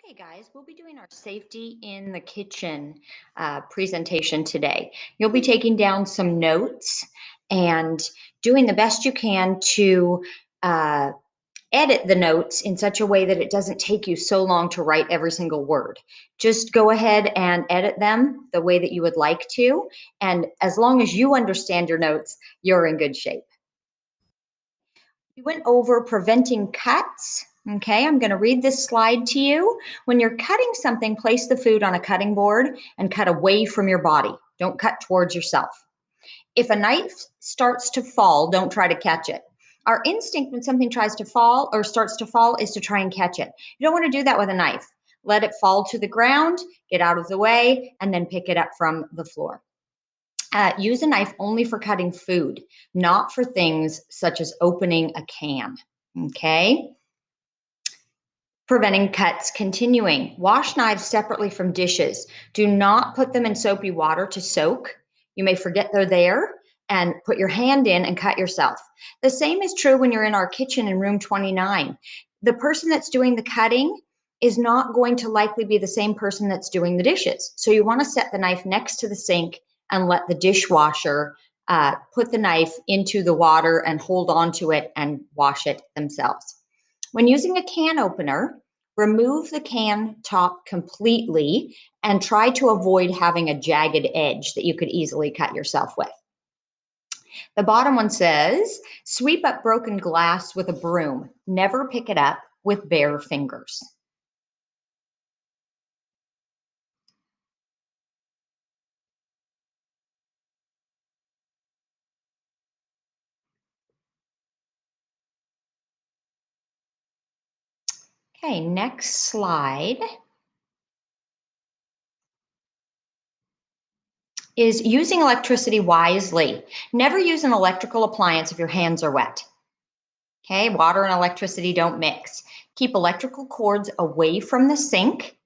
Okay, guys, we'll be doing our safety in the kitchen presentation today. You'll be taking down some notes and doing the best you can to uh, edit the notes in such a way that it doesn't take you so long to write every single word. Just go ahead and edit them the way that you would like to. And as long as you understand your notes, you're in good shape. We went over preventing cuts. Okay, I'm going to read this slide to you. When you're cutting something, place the food on a cutting board and cut away from your body. Don't cut towards yourself. If a knife starts to fall, don't try to catch it. Our instinct when something tries to fall or starts to fall is to try and catch it. You don't want to do that with a knife. Let it fall to the ground, get out of the way, and then pick it up from the floor. Use a knife only for cutting food, not for things such as opening a can. Okay. Preventing cuts continuing. Wash knives separately from dishes. Do not put them in soapy water to soak. You may forget they're there and put your hand in and cut yourself. The same is true when you're in our kitchen in room 29. The person that's doing the cutting is not going to likely be the same person that's doing the dishes. So you want to set the knife next to the sink and let the dishwasher put the knife into the water and hold on to it and wash it themselves. When using a can opener, remove the can top completely and try to avoid having a jagged edge that you could easily cut yourself with. The bottom one says, sweep up broken glass with a broom. Never pick it up with bare fingers. Okay, next slide is using electricity wisely. Never use an electrical appliance if your hands are wet. Okay, water and electricity don't mix. Keep electrical cords away from the sink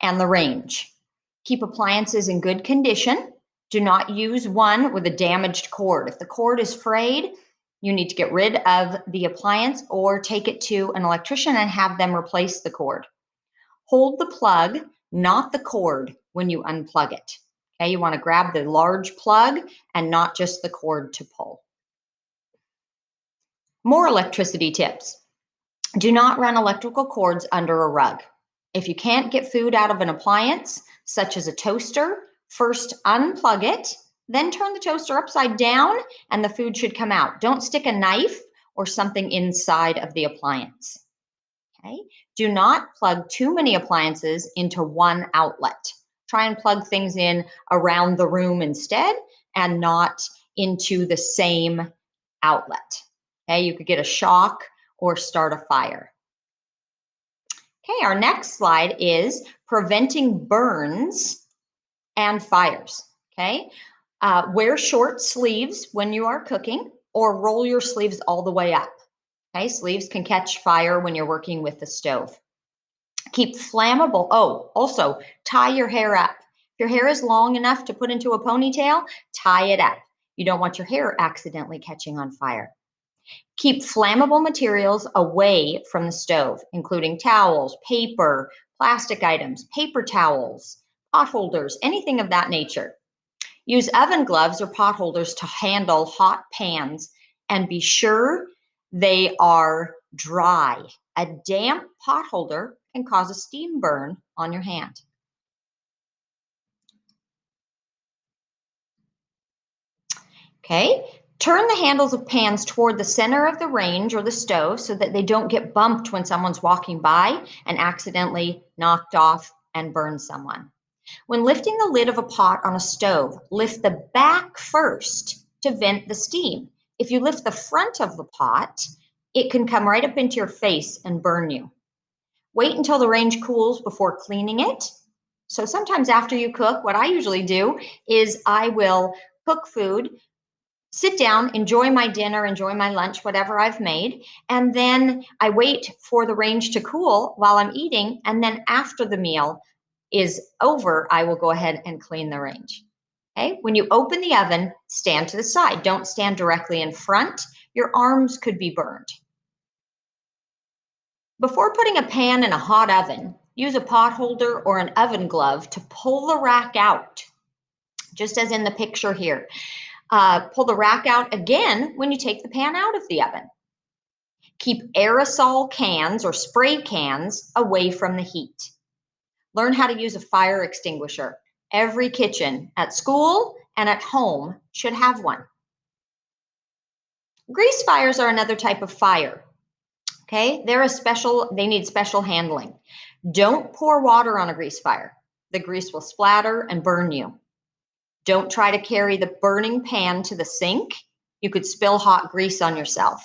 and the range. Keep appliances in good condition. Do not use one with a damaged cord. If the cord is frayed, you need to get rid of the appliance or take it to an electrician and have them replace the cord. Hold the plug, not the cord, when you unplug it. Okay, you want to grab the large plug and not just the cord to pull. More electricity tips. Do not run electrical cords under a rug. If you can't get food out of an appliance, such as a toaster, first unplug it, then turn the toaster upside down and the food should come out. Don't stick a knife or something inside of the appliance. Okay? Do not plug too many appliances into one outlet. Try and plug things in around the room instead and not into the same outlet. Okay, you could get a shock or start a fire. Okay, our next slide is preventing burns and fires. Okay, wear short sleeves when you are cooking or roll your sleeves all the way up. Okay, sleeves can catch fire when you're working with the stove. Keep flammable. Oh, also tie your hair up. If your hair is long enough to put into a ponytail, tie it up. You don't want your hair accidentally catching on fire. Keep flammable materials away from the stove, including towels, paper, plastic items, paper towels, pot holders, anything of that nature. Use oven gloves or pot holders to handle hot pans and be sure they are dry. A damp pot holder can cause a steam burn on your hand. Okay, turn the handles of pans toward the center of the range or the stove so that they don't get bumped when someone's walking by and accidentally knocked off and burn someone. When lifting the lid of a pot on a stove, lift the back first to vent the steam. If you lift the front of the pot, it can come right up into your face and burn you. Wait until the range cools before cleaning it. So sometimes after you cook, what I usually do is I will cook food, sit down, enjoy my dinner, enjoy my lunch, whatever I've made, and then I wait for the range to cool while I'm eating, and then after the meal is over, I will go ahead and clean the range. Okay, when you open the oven, stand to the side. Don't stand directly in front. Your arms could be burned. Before putting a pan in a hot oven, use a pot holder or an oven glove to pull the rack out, just as in the picture here. Pull the rack out again when you take the pan out of the oven. Keep aerosol cans or spray cans away from the heat. Learn how to use a fire extinguisher. Every kitchen at school and at home should have one. Grease fires are another type of fire. Okay, they need special handling. Don't pour water on a grease fire. The grease will splatter and burn you. Don't try to carry the burning pan to the sink. You could spill hot grease on yourself.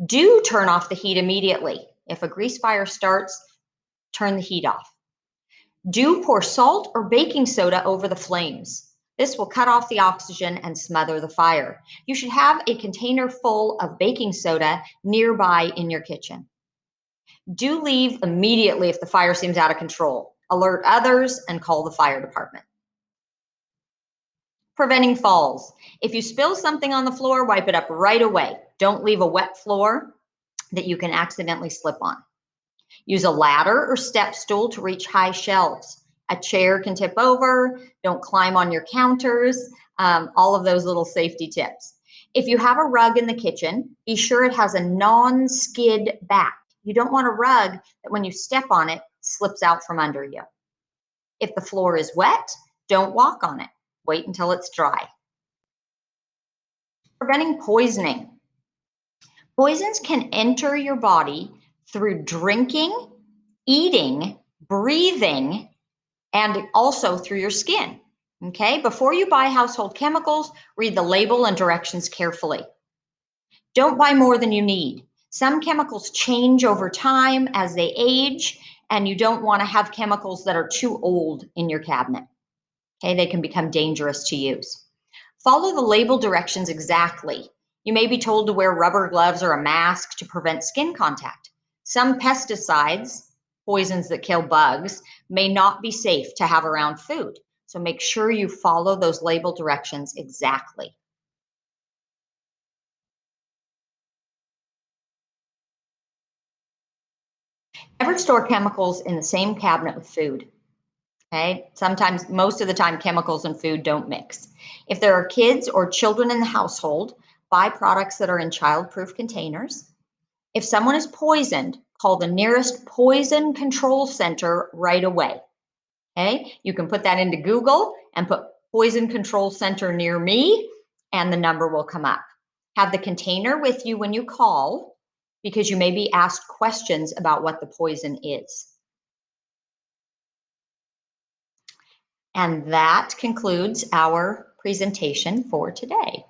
Do turn off the heat immediately. If a grease fire starts, turn the heat off. Do pour salt or baking soda over the flames. This will cut off the oxygen and smother the fire. You should have a container full of baking soda nearby in your kitchen. Do leave immediately if the fire seems out of control. Alert others and call the fire department. Preventing falls. If you spill something on the floor, wipe it up right away. Don't leave a wet floor that you can accidentally slip on. Use a ladder or step stool to reach high shelves. A chair can tip over. Don't climb on your counters. All of those little safety tips. If you have a rug in the kitchen, be sure it has a non-skid back. You don't want a rug that when you step on it, slips out from under you. If the floor is wet, don't walk on it. Wait until it's dry. Preventing poisoning. Poisons can enter your body through drinking, eating, breathing, and also through your skin. Okay, before you buy household chemicals, read the label and directions carefully. Don't buy more than you need. Some chemicals change over time as they age, and you don't want to have chemicals that are too old in your cabinet. Okay, they can become dangerous to use. Follow the label directions exactly. You may be told to wear rubber gloves or a mask to prevent skin contact. Some pesticides, poisons that kill bugs, may not be safe to have around food. So make sure you follow those label directions exactly. Never store chemicals in the same cabinet with food. Okay, sometimes, most of the time, chemicals and food don't mix. If there are kids or children in the household, buy products that are in child-proof containers. If someone is poisoned, call the nearest poison control center right away. Okay, you can put that into Google and put poison control center near me, and the number will come up. Have the container with you when you call, because you may be asked questions about what the poison is. And that concludes our presentation for today.